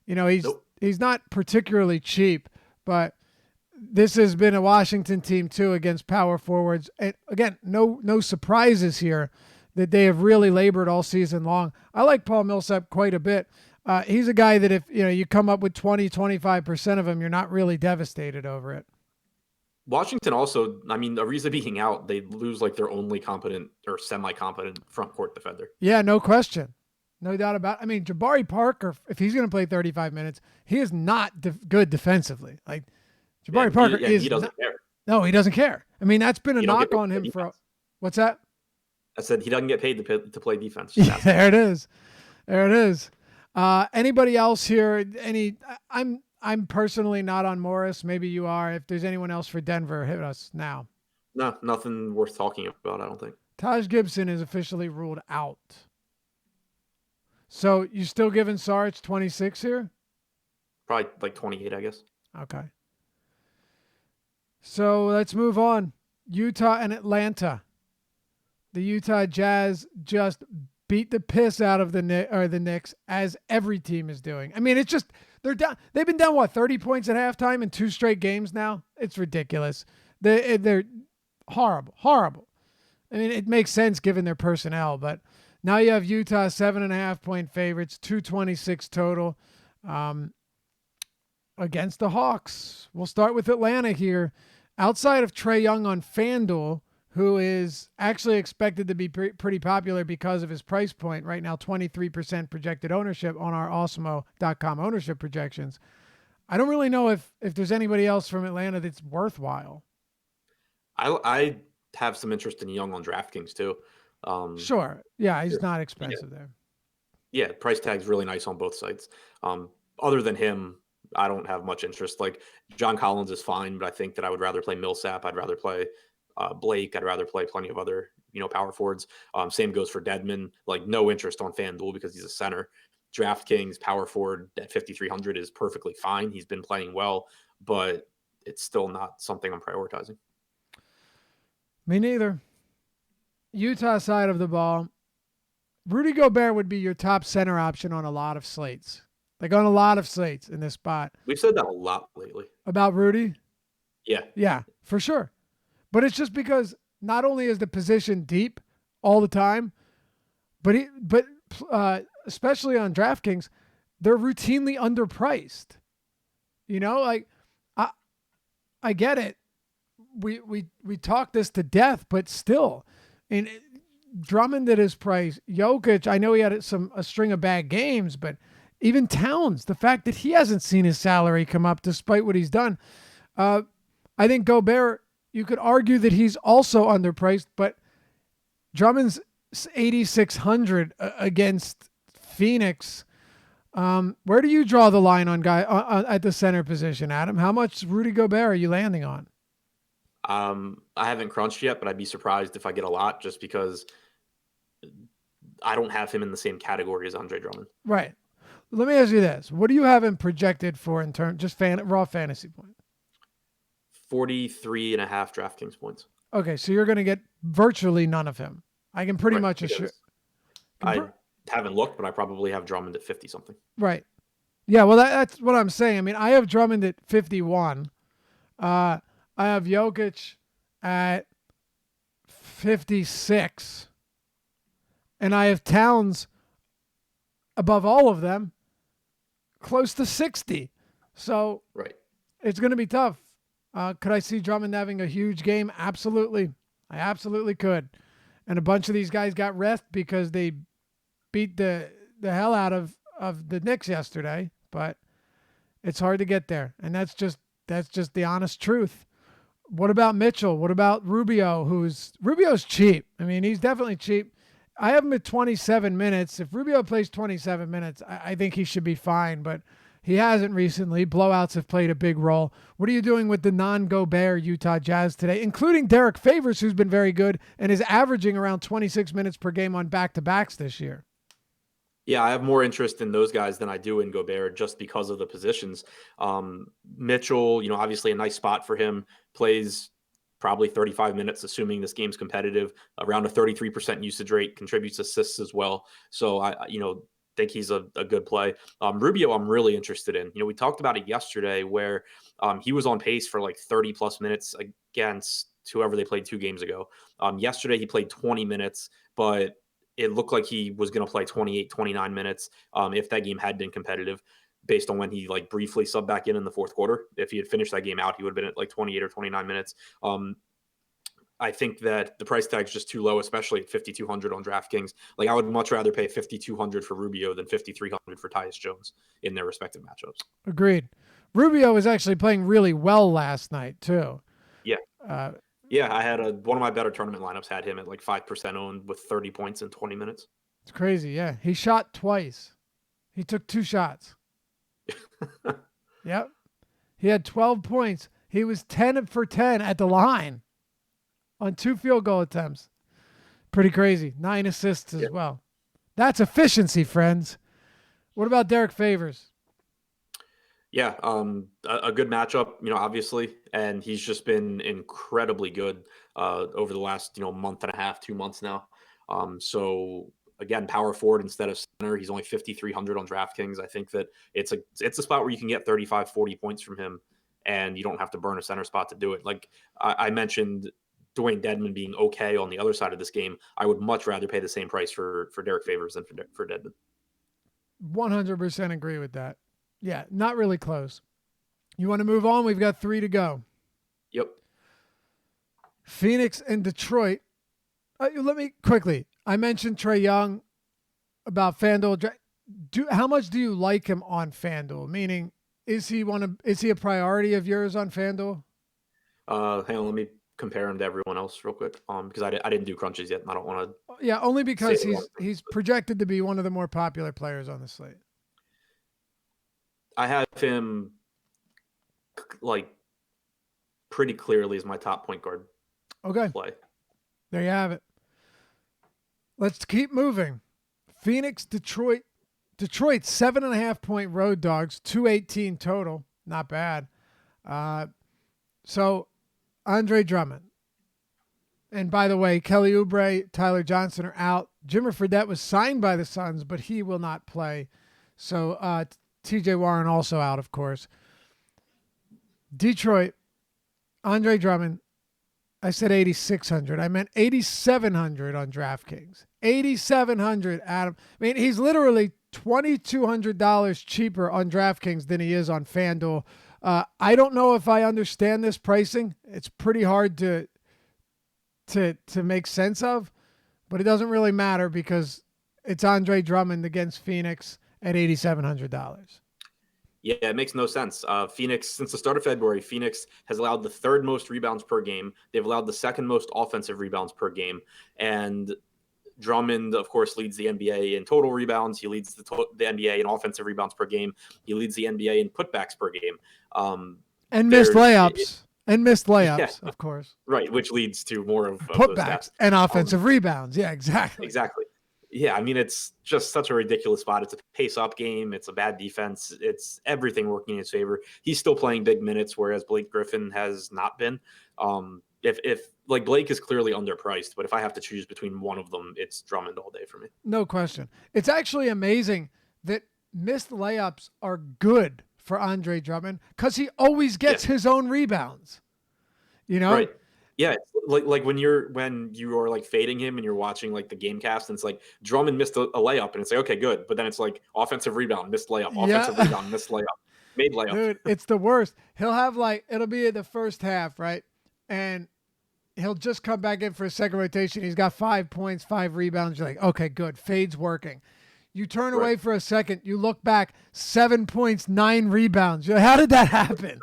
He's not particularly cheap, but this has been a Washington team too against power forwards. And again, no surprises here that they have really labored all season long. I like Paul Millsap quite a bit. He's a guy that if you come up with 20-25% of him, you're not really devastated over it. Washington also, Ariza being out, they lose like their only competent or semi-competent front court defender. Yeah, no question. No doubt about it. Jabari Parker, if he's going to play 35 minutes, he is not good defensively. Like Jabari Parker he doesn't care. No, he doesn't care. That's been a knock on him for what's that? I said he doesn't get paid to play defense. Yeah, there it is. There it is. Anybody else here? I'm personally not on Morris. Maybe you are. If there's anyone else for Denver, hit us now. No, nothing worth talking about, I don't think. Taj Gibson is officially ruled out. So you still giving Saric 26 here? Probably like 28, I guess. Okay. So let's move on. Utah and Atlanta. The Utah Jazz just beat the piss out of the Knicks, as every team is doing. It's just they're down. They've been down 30 points at halftime in 2 straight games now. It's ridiculous. They're horrible. It makes sense given their personnel, but now you have Utah 7.5-point favorites, 226 total against the Hawks. We'll start with Atlanta here. Outside of Trae Young on FanDuel, who is actually expected to be pretty popular because of his price point. Right now, 23% projected ownership on our Awesemo.com ownership projections. I don't really know if there's anybody else from Atlanta that's worthwhile. I have some interest in Young on DraftKings too. Sure. Yeah, he's not expensive there. Yeah, price tag's really nice on both sites. Other than him, I don't have much interest. Like John Collins is fine, but I think that I would rather play Millsap. I'd rather play Blake. I'd rather play plenty of other, power forwards. Same goes for Dedmon. Like no interest on FanDuel because he's a center. DraftKings power forward at 5,300 is perfectly fine. He's been playing well, but it's still not something I'm prioritizing. Me neither. Utah side of the ball, Rudy Gobert would be your top center option on a lot of slates. Like on a lot of slates in this spot. We've said that a lot lately. About Rudy? Yeah. Yeah, for sure. But it's just because not only is the position deep all the time, but especially on DraftKings, they're routinely underpriced. I get it. We talk this to death, but still, and Drummond at his price, Jokic, I know he had a string of bad games, but even Towns, the fact that he hasn't seen his salary come up despite what he's done, I think Gobert, you could argue that he's also underpriced, but Drummond's 8,600 against Phoenix. Where do you draw the line on at the center position, Adam? How much Rudy Gobert are you landing on? I haven't crunched yet, but I'd be surprised if I get a lot just because I don't have him in the same category as Andre Drummond. Right. Let me ask you this. What do you have him projected for in terms just raw fantasy point? 43.5 DraftKings points. Okay, so you're going to get virtually none of him. I can pretty much assure. I haven't looked, but I probably have Drummond at 50 something. Right. Yeah, well, that's what I'm saying. I mean, I have Drummond at 51. I have Jokic at 56. And I have Towns above all of them, close to 60. So right, it's going to be tough. Could I see Drummond having a huge game? Absolutely. I absolutely could. And a bunch of these guys got rest because they beat the hell out of the Knicks yesterday. But it's hard to get there. And that's just the honest truth. What about Mitchell? What about Rubio? Rubio's cheap. I mean, he's definitely cheap. I have him at 27 minutes. If Rubio plays 27 minutes, I think he should be fine, but he hasn't recently. Blowouts have played a big role. What are you doing with the non-Gobert Utah Jazz today, including Derek Favors, who's been very good and is averaging around 26 minutes per game on back-to-backs this year? Yeah, I have more interest in those guys than I do in Gobert just because of the positions. Mitchell, obviously a nice spot for him, plays probably 35 minutes, assuming this game's competitive, around a 33% usage rate, contributes assists as well. So I think he's a good play. Rubio, I'm really interested in. We talked about it yesterday where he was on pace for like 30 plus minutes against whoever they played 2 games ago. Yesterday he played 20 minutes, but it looked like he was going to play 28, 29 minutes if that game had been competitive, based on when he briefly subbed back in the fourth quarter. If he had finished that game out, he would have been at 28 or 29 minutes. I think that the price tag is just too low, especially at 5,200 on DraftKings. I would much rather pay 5,200 for Rubio than 5,300 for Tyus Jones in their respective matchups. Agreed. Rubio was actually playing really well last night too. Yeah. I had one of my better tournament lineups had him at 5% owned with 30 points in 20 minutes. It's crazy. Yeah. He shot twice. He took 2 shots. Yep. He had 12 points. He was 10 for 10 at the line on 2 field goal attempts. Pretty crazy. 9 assists as well. That's efficiency, friends. What about Derek Favors? Yeah, a good matchup, obviously, and he's just been incredibly good over the last, month and a half, 2 months now. So again, power forward instead of center. He's only 5,300 on DraftKings. I think that it's a spot where you can get 35, 40 points from him, and you don't have to burn a center spot to do it. I mentioned Dwayne Dedmon being okay on the other side of this game. I would much rather pay the same price for Derek Favors than for Dedmon. 100% agree with that. Yeah, not really close. You want to move on? We've got 3 to go. Yep. Phoenix and Detroit. Let me quickly. I mentioned Trae Young about FanDuel. How much do you like him on FanDuel? Meaning, is he a priority of yours on FanDuel? Hang on, let me compare him to everyone else real quick. Because I didn't do crunches yet, and I don't want to. Yeah, only because he's projected to be one of the more popular players on the slate. I have him pretty clearly as my top point guard. Okay. Play. There you have it. Let's keep moving. Phoenix, Detroit. Detroit, 7.5 point road dogs, 218 total. Not bad. So Andre Drummond. And by the way, Kelly Oubre, Tyler Johnson are out. Jimmer Fredette was signed by the Suns, but he will not play. So TJ Warren also out, of course. Detroit, Andre Drummond. I said 8,600. I meant 8,700 on DraftKings. 8,700, Adam. I mean, he's literally $2,200 cheaper on DraftKings than he is on FanDuel. I don't know if I understand this pricing. It's pretty hard to make sense of, but it doesn't really matter because it's Andre Drummond against Phoenix at $8,700. Yeah, it makes no sense. Phoenix, since the start of February, Phoenix has allowed the 3rd most rebounds per game. They've allowed the 2nd most offensive rebounds per game. And Drummond, of course, leads the NBA in total rebounds. He leads the NBA in offensive rebounds per game. He leads the NBA in putbacks per game. And missed layups, of course. Right, which leads to more of putbacks and offensive rebounds. Yeah, exactly. Exactly. Yeah, I mean, it's just such a ridiculous spot. It's a pace-up game. It's a bad defense. It's everything working in his favor. He's still playing big minutes, whereas Blake Griffin has not been. If like Blake is clearly underpriced, but if I have to choose between one of them, it's Drummond all day for me. No question. It's actually amazing that missed layups are good for Andre Drummond because he always gets his own rebounds. You know? Right. Yeah, it's like when you are like fading him and you're watching like the game cast and it's like Drummond missed a layup and it's like, okay, good. But then it's like offensive rebound, missed layup, offensive rebound, missed layup, made layup. Dude, it's the worst. He'll have it'll be in the first half, right? And he'll just come back in for a second rotation. He's got 5 points, 5 rebounds. You're like, okay, good. Fade's working. You turn away for a second. You look back, 7 points, 9 rebounds. You're like, how did that happen?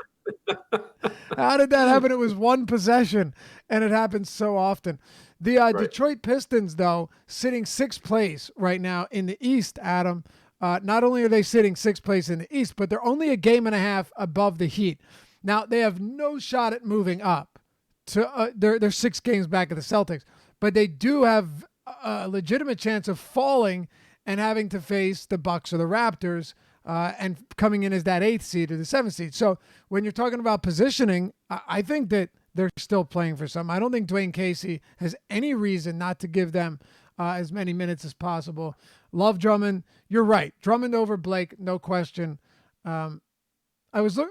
How did that happen? It was one possession, and it happens so often. The Detroit Pistons, though, sitting 6th place right now in the East, Adam. Not only are they sitting 6th place in the East, but they're only a game and a half above the Heat. Now, they have no shot at moving up. They're 6 games back of the Celtics, but they do have a legitimate chance of falling and having to face the Bucks or the Raptors, and coming in as that 8th seed or the 7th seed. So when you're talking about positioning, I think that they're still playing for something. I don't think Dwayne Casey has any reason not to give them as many minutes as possible. Love Drummond. You're right. Drummond over Blake, no question.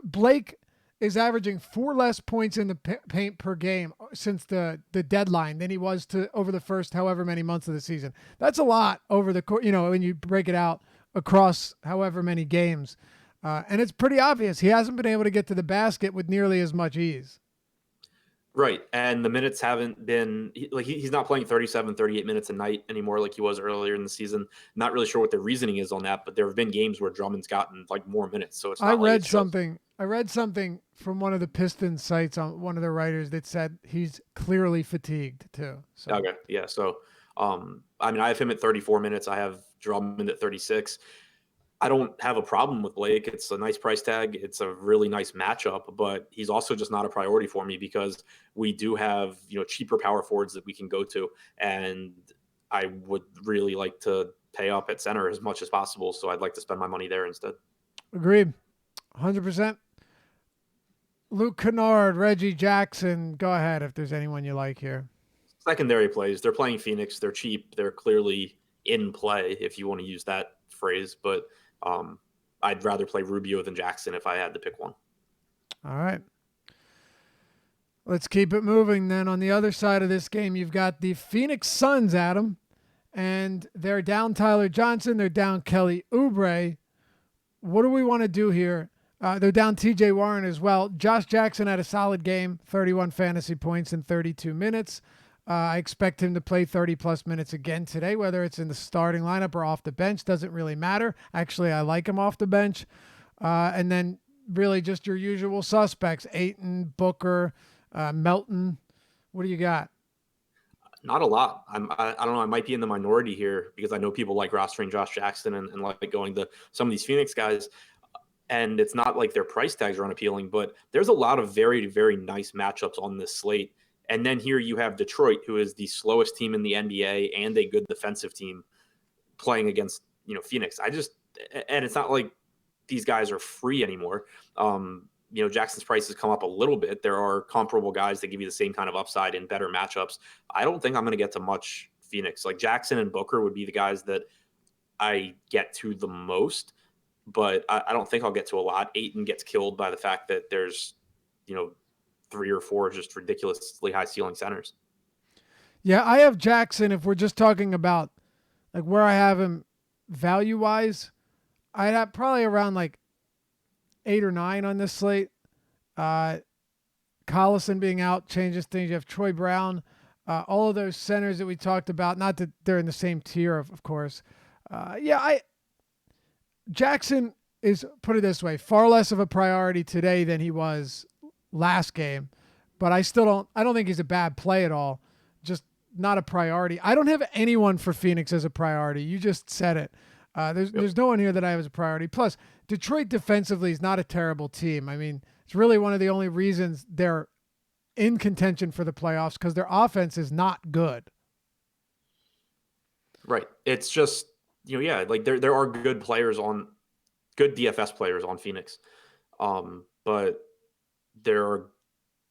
Blake is averaging 4 less points in the paint per game since the deadline than he was over the first however many months of the season. That's a lot over the course, when you break it out across however many games. And it's pretty obvious he hasn't been able to get to the basket with nearly as much ease. Right. And the minutes haven't been he's not playing 37, 38 minutes a night anymore like he was earlier in the season. Not really sure what the reasoning is on that, but there have been games where Drummond's gotten more minutes. So it's not I read something from one of the Pistons sites on one of the writers that said he's clearly fatigued too. So. Okay. Yeah. So I have him at 34 minutes. I have Drummond at 36. I don't have a problem with Blake. It's a nice price tag. It's a really nice matchup, but he's also just not a priority for me because we do have, cheaper power forwards that we can go to. And I would really like to pay up at center as much as possible. So I'd like to spend my money there instead. Agreed. 100%. Luke Kennard, Reggie Jackson. Go ahead if there's anyone you like here. Secondary plays. They're playing Phoenix. They're cheap. They're clearly in play, if you want to use that phrase. But I'd rather play Rubio than Jackson if I had to pick one. All right. Let's keep it moving then. On the other side of this game, you've got the Phoenix Suns, Adam, and they're down Tyler Johnson. They're down Kelly Oubre. What do we want to do here? They're down TJ Warren as well. Josh Jackson had a solid game, 31 fantasy points in 32 minutes. I expect him to play 30-plus minutes again today, whether it's in the starting lineup or off the bench. Doesn't really matter. Actually, I like him off the bench. And then really just your usual suspects, Ayton, Booker, Melton. What do you got? Not a lot. I don't know. I might be in the minority here because I know people like rostering Josh Jackson and like going to some of these Phoenix guys. And it's not like their price tags are unappealing, but there's a lot of very, very nice matchups on this slate. And then here you have Detroit, who is the slowest team in the NBA and a good defensive team, playing against Phoenix. And it's not like these guys are free anymore. Jackson's price has come up a little bit. There are comparable guys that give you the same kind of upside in better matchups. I don't think I'm going to get to much Phoenix. Like Jackson and Booker would be the guys that I get to the most, but I don't think I'll get to a lot. Ayton gets killed by the fact that there's 3 or 4 just ridiculously high ceiling centers. Yeah, I have Jackson. If we're just talking about like where I have him value wise, I'd have probably around 8 or 9 on this slate. Collison being out changes things. You have Troy Brown, all of those centers that we talked about. Not that they're in the same tier, of course. Jackson is, put it this way, far less of a priority today than he was last game, but I don't think he's a bad play at all. Just not a priority. I don't have anyone for Phoenix as a priority. You just said it. There's no one here that I have as a priority. Plus, Detroit defensively is not a terrible team. I mean, it's really one of the only reasons they're in contention for the playoffs because their offense is not good. Right. It's just, yeah, like there are good DFS players on Phoenix. But there are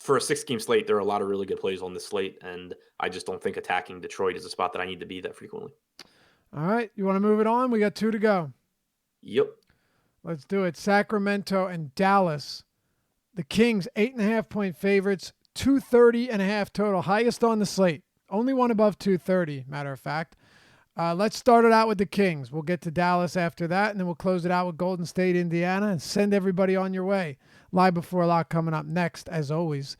for a 6-game slate, there are a lot of really good plays on this slate, and I just don't think attacking Detroit is a spot that I need to be that frequently. All right. You want to move it on? We got 2 to go. Yep. Let's do it. Sacramento and Dallas. The Kings, 8.5-point favorites, 230.5 total, highest on the slate. Only one above 230, matter of fact. Let's start it out with the Kings. We'll get to Dallas after that, and then we'll close it out with Golden State, Indiana, and send everybody on your way. Live before a lot coming up next, as always.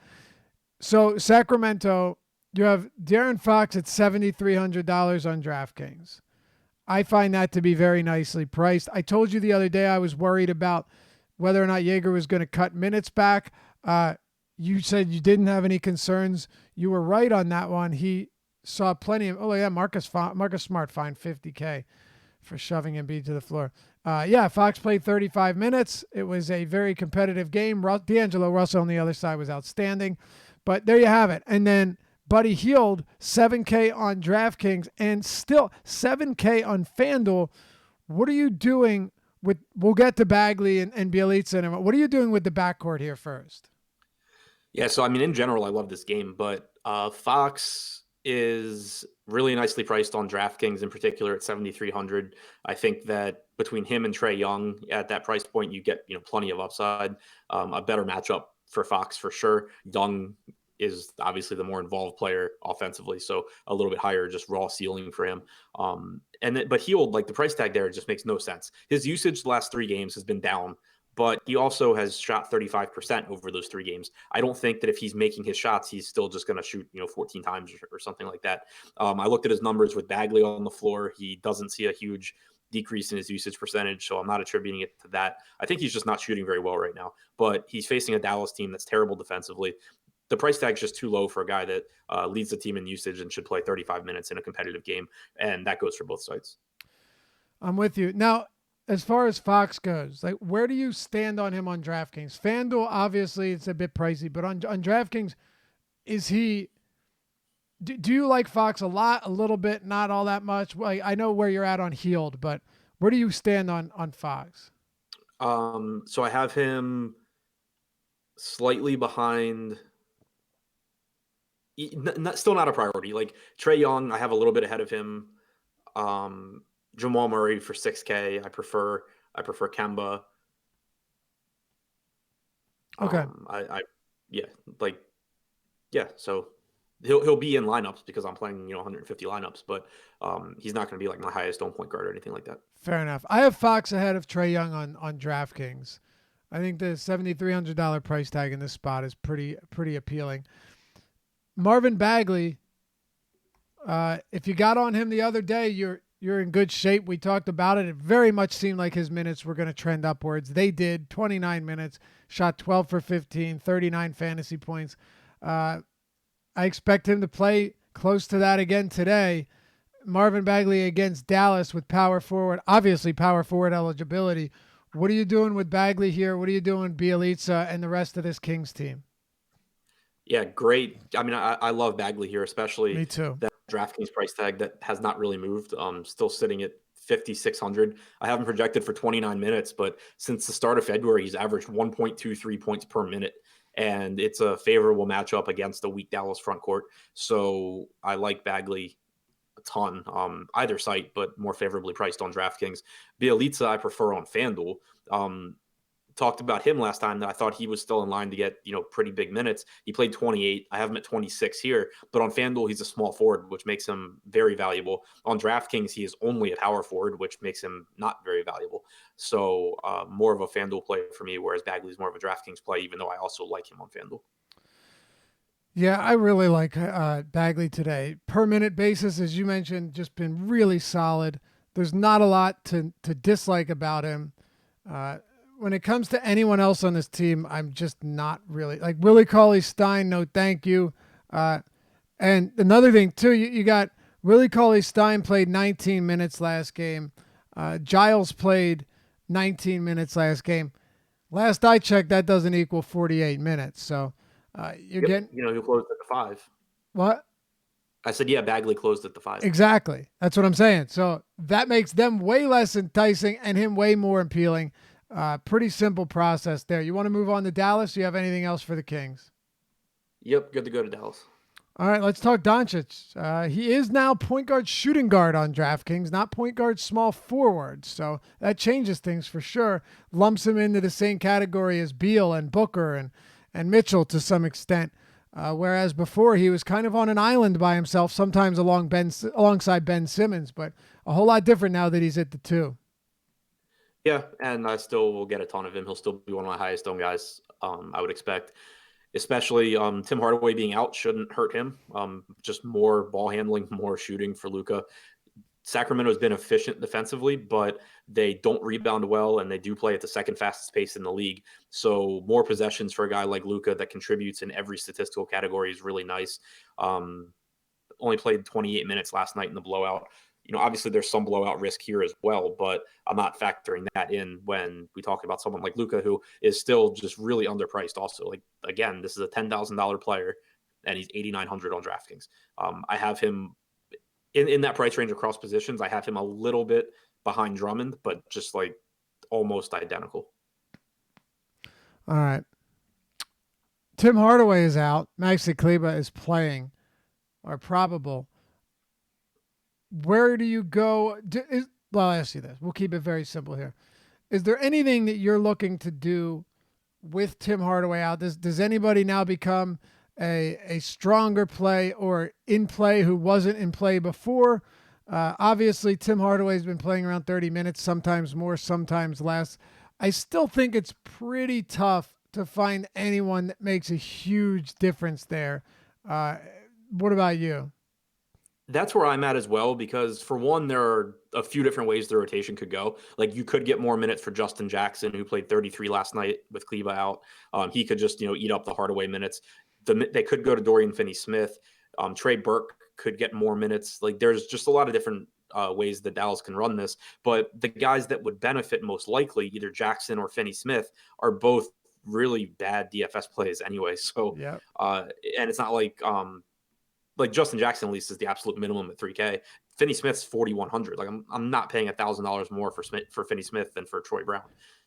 So Sacramento, you have De'Aaron Fox at $7,300 on DraftKings. I find that to be very nicely priced. I told you the other day I was worried about whether or not Jaeger was going to cut minutes back. You said you didn't have any concerns. You were right on that one. He saw plenty of, Marcus Smart fined $50K for shoving Embiid to the floor. Fox played 35 minutes. It was a very competitive game. D'Angelo Russell on the other side was outstanding. But there you have it. And then Buddy Hield, $7K on DraftKings and still $7K on FanDuel. What are you doing with, we'll get to Bagley and Bjelica. And what are you doing with the backcourt here first? Yeah, so I mean, in general, I love this game, but Fox is really nicely priced on DraftKings, in particular at 7,300. I think that between him and Trae Young at that price point, you get plenty of upside. A better matchup for Fox for sure. Young is obviously the more involved player offensively, so a little bit higher just raw ceiling for him. But Hield, like the price tag there, just makes no sense. His usage the last 3 games has been down, but he also has shot 35% over those 3 games. I don't think that if he's making his shots, he's still just going to shoot 14 times or something like that. I looked at his numbers with Bagley on the floor. He doesn't see a huge decrease in his usage percentage, so I'm not attributing it to that. I think he's just not shooting very well right now, but he's facing a Dallas team that's terrible defensively. The price tag is just too low for a guy that leads the team in usage and should play 35 minutes in a competitive game, and that goes for both sides. I'm with you. Now, as far as Fox goes, like where do you stand on him on DraftKings? FanDuel, obviously, it's a bit pricey, but on DraftKings, is he? Do you like Fox a lot, a little bit, not all that much? Well, I know where you're at on Hield, but where do you stand on Fox? So I have him slightly behind. Still not a priority. Like Trae Young, I have a little bit ahead of him. Jamal Murray for 6K. I prefer Kemba. Okay. So he'll be in lineups because I'm playing 150 lineups, but he's not going to be like my highest owned point guard or anything like that. Fair enough. I have Fox ahead of Trae Young on DraftKings. I think the $7,300 price tag in this spot is pretty appealing. Marvin Bagley, if you got on him the other day, you're in good shape. We talked about it. It very much seemed like his minutes were going to trend upwards. They did. 29 minutes, shot 12 for 15, 39 fantasy points. I expect him to play close to that again today. Marvin Bagley against Dallas with power forward eligibility. What are you doing with Bagley here? What are you doing with Bjelica and the rest of this Kings team? Yeah, great. I mean, I love Bagley here, especially Me too. That DraftKings price tag that has not really moved. Still sitting at 5,600. I have him projected for 29 minutes, but since the start of February, he's averaged 1.23 points per minute, and it's a favorable matchup against a weak Dallas front court. So I like Bagley a ton, either site, but more favorably priced on DraftKings. Bjelica I prefer on FanDuel. Talked about him last time that I thought he was still in line to get, pretty big minutes. He played 28. I have him at 26 here, but on FanDuel, he's a small forward, which makes him very valuable. On DraftKings, he is only a power forward, which makes him not very valuable. So more of a FanDuel play for me, whereas Bagley's more of a DraftKings play, even though I also like him on FanDuel. Yeah, I really like Bagley today. Per minute basis, as you mentioned, just been really solid. There's not a lot to dislike about him. When it comes to anyone else on this team, I'm just not really like Willie Cauley-Stein. No, thank you. And another thing too, you got Willie Cauley-Stein played 19 minutes last game. Giles played 19 minutes last game. Last I checked, that doesn't equal 48 minutes. So you're getting, who closed at the 5. What? I said, yeah, Bagley closed at the 5. Exactly. That's what I'm saying. So that makes them way less enticing and him way more appealing. Pretty simple process there. You want to move on to Dallas? Do you have anything else for the Kings? Yep, good to go to Dallas. All right, let's talk Doncic. He is now point guard shooting guard on DraftKings, not point guard small forward. So that changes things for sure. Lumps him into the same category as Beal and Booker and Mitchell to some extent. Whereas before he was kind of on an island by himself, sometimes alongside Ben Simmons, but a whole lot different now that he's at the 2. Yeah, and I still will get a ton of him. He'll still be one of my highest owned guys, I would expect. Especially Tim Hardaway being out shouldn't hurt him. Just more ball handling, more shooting for Luka. Sacramento has been efficient defensively, but they don't rebound well, and they do play at the second fastest pace in the league. So more possessions for a guy like Luka that contributes in every statistical category is really nice. Only played 28 minutes last night in the blowout. Obviously there's some blowout risk here as well, but I'm not factoring that in when we talk about someone like Luka, who is still just really underpriced also. Like, again, this is a $10,000 player, and he's 8,900 on DraftKings. I have him in that price range across positions. I have him a little bit behind Drummond, but just like almost identical. All right. Tim Hardaway is out. Maxi Kleber is playing, or probable. Where do you go? I'll ask you this. We'll keep it very simple here. Is there anything that you're looking to do with Tim Hardaway out? Does anybody now become a stronger play or in play who wasn't in play before? Obviously, Tim Hardaway's been playing around 30 minutes, sometimes more, sometimes less. I still think it's pretty tough to find anyone that makes a huge difference there. What about you? That's where I'm at as well, because for one, there are a few different ways the rotation could go. Like, you could get more minutes for Justin Jackson, who played 33 last night with Kleber out. He could just, eat up the Hardaway minutes. They could go to Dorian Finney-Smith. Trey Burke could get more minutes. Like, there's just a lot of different ways that Dallas can run this. But the guys that would benefit most likely, either Jackson or Finney-Smith, are both really bad DFS plays anyway. So, yeah. And it's not like Justin Jackson at least is the absolute minimum at 3K. Finney-Smith's 4,100. Like, I'm not paying $1,000 more for Finney-Smith than for Troy Brown.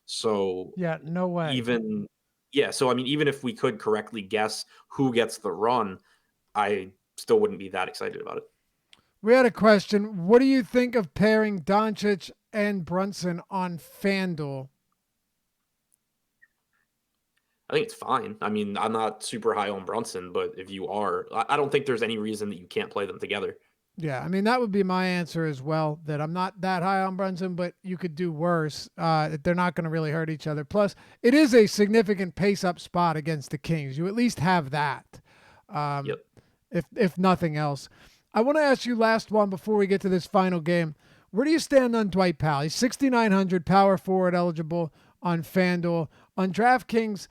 So yeah, no way. Even if we could correctly guess who gets the run, I still wouldn't be that excited about it. We had a question. What do you think of pairing Doncic and Brunson on FanDuel? I think it's fine. I mean, I'm not super high on Brunson, but if you are, I don't think there's any reason that you can't play them together. Yeah, I mean, that would be my answer as well, that I'm not that high on Brunson, but you could do worse. They're not going to really hurt each other. Plus, it is a significant pace-up spot against the Kings. You at least have that, Yep. if nothing else. I want to ask you last one before we get to this final game. Where do you stand on Dwight Powell? He's 6,900, power forward eligible on FanDuel. On DraftKings,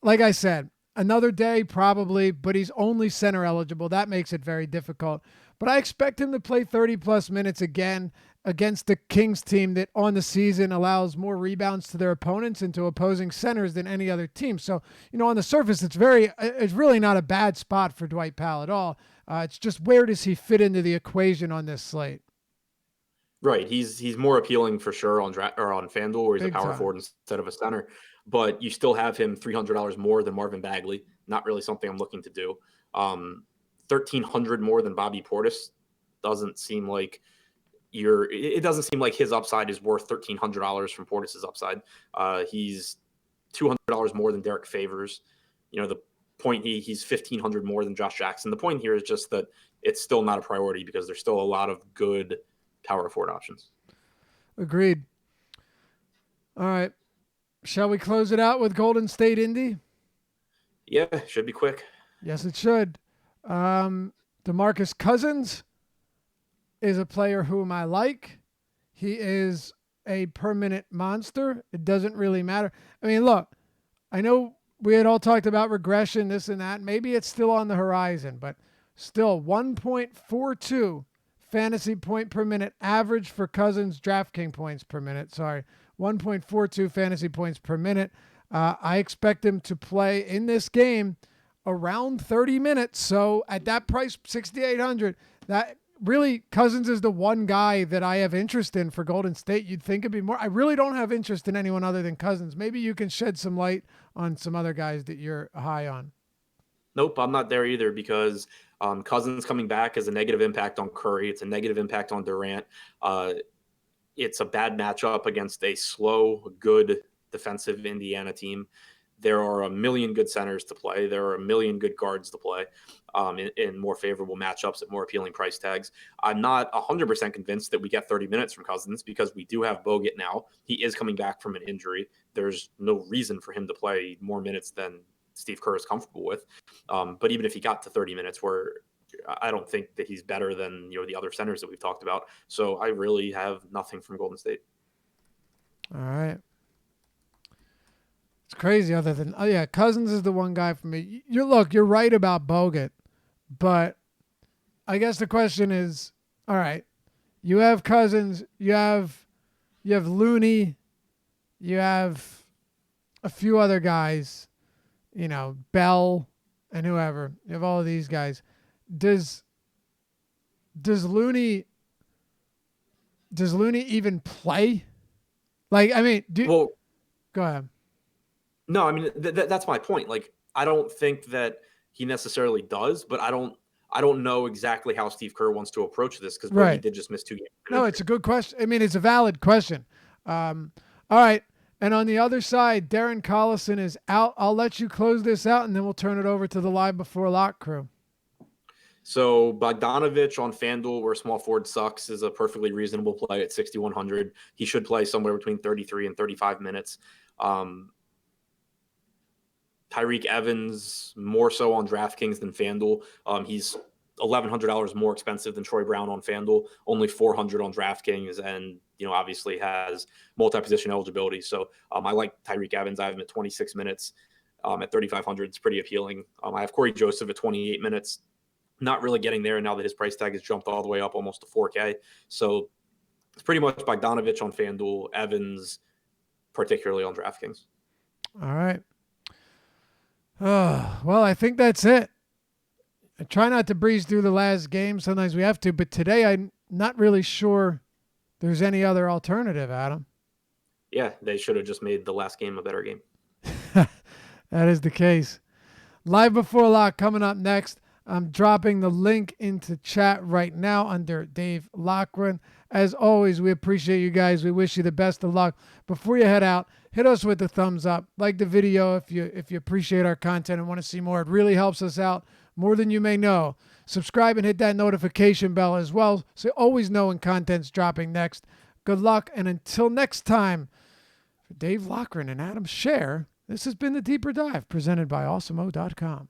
like I said, another day probably, but he's only center eligible. That makes it very difficult. But I expect him to play 30-plus minutes again against the Kings team that on the season allows more rebounds to their opponents and to opposing centers than any other team. So, on the surface, it's really not a bad spot for Dwight Powell at all. It's just, where does he fit into the equation on this slate? Right. He's more appealing for sure on FanDuel, where he's a power forward instead of a center. But you still have him $300 more than Marvin Bagley. Not really something I'm looking to do. 1,300 more than Bobby Portis. Doesn't seem like it doesn't seem like his upside is worth $1,300 from Portis's upside. He's $200 more than Derek Favors. The point, he's 1,500 more than Josh Jackson. The point here is just that it's still not a priority because there's still a lot of good power forward options. Agreed. All right. Shall we close it out with Golden State Indy? Yeah, should be quick. Yes, it should. DeMarcus Cousins is a player whom I like. He is a per-minute monster. It doesn't really matter. I mean, look, I know we had all talked about regression, this and that. Maybe it's still on the horizon, but still 1.42 fantasy point per minute average for Cousins, DraftKings points per minute. 1.42 fantasy points per minute. I expect him to play in this game around 30 minutes. So at that price, 6,800, that really Cousins is the one guy that I have interest in for Golden State. You'd think it'd be more. I really don't have interest in anyone other than Cousins. Maybe you can shed some light on some other guys that you're high on. Nope, I'm not there either because Cousins coming back is a negative impact on Curry. It's a negative impact on Durant. It's a bad matchup against a slow, good defensive Indiana team. There are a million good centers to play. There are a million good guards to play in more favorable matchups at more appealing price tags. I'm not 100% convinced that we get 30 minutes from Cousins because we do have Bogut now. He is coming back from an injury. There's no reason for him to play more minutes than Steve Kerr is comfortable with. But even if he got to 30 minutes, where I don't think that he's better than the other centers that we've talked about. So I really have nothing from Golden State. All right. It's crazy other than, Cousins is the one guy for me. You're right about Bogut, but I guess the question is, all right, you have Cousins, you have Looney, you have a few other guys, Bell and whoever. You have all of these guys. Does Looney even play? Like, I mean, go ahead. No, I mean that's my point. Like, I don't think that he necessarily does, but I don't know exactly how Steve Kerr wants to approach this because he did just miss 2 games. No, it's a good question. I mean, it's a valid question. All right. And on the other side, Darren Collison is out. I'll let you close this out, and then we'll turn it over to the Live Before Lock crew. So Bogdanovich on FanDuel, where small forward sucks, is a perfectly reasonable play at 6,100. He should play somewhere between 33 and 35 minutes. Tyreek Evans, more so on DraftKings than FanDuel. He's $1,100 more expensive than Troy Brown on FanDuel, only $400 on DraftKings, and obviously has multi-position eligibility. So I like Tyreek Evans. I have him at 26 minutes at 3,500. It's pretty appealing. I have Corey Joseph at 28 minutes. Not really getting there now that his price tag has jumped all the way up almost to 4K. So it's pretty much Bogdanovich on FanDuel, Evans, particularly on DraftKings. All right. Well, I think that's it. I try not to breeze through the last game. Sometimes we have to, but today I'm not really sure there's any other alternative, Adam. Yeah, they should have just made the last game a better game. That is the case. Live Before Lock coming up next. I'm dropping the link into chat right now under Dave Lochran. As always, we appreciate you guys. We wish you the best of luck. Before you head out, hit us with the thumbs up. Like the video if you appreciate our content and want to see more. It really helps us out more than you may know. Subscribe and hit that notification bell as well so you always know when content's dropping next. Good luck, and until next time, for Dave Lochran and Adam Scher, this has been The Deeper Dive presented by Awesemo.com.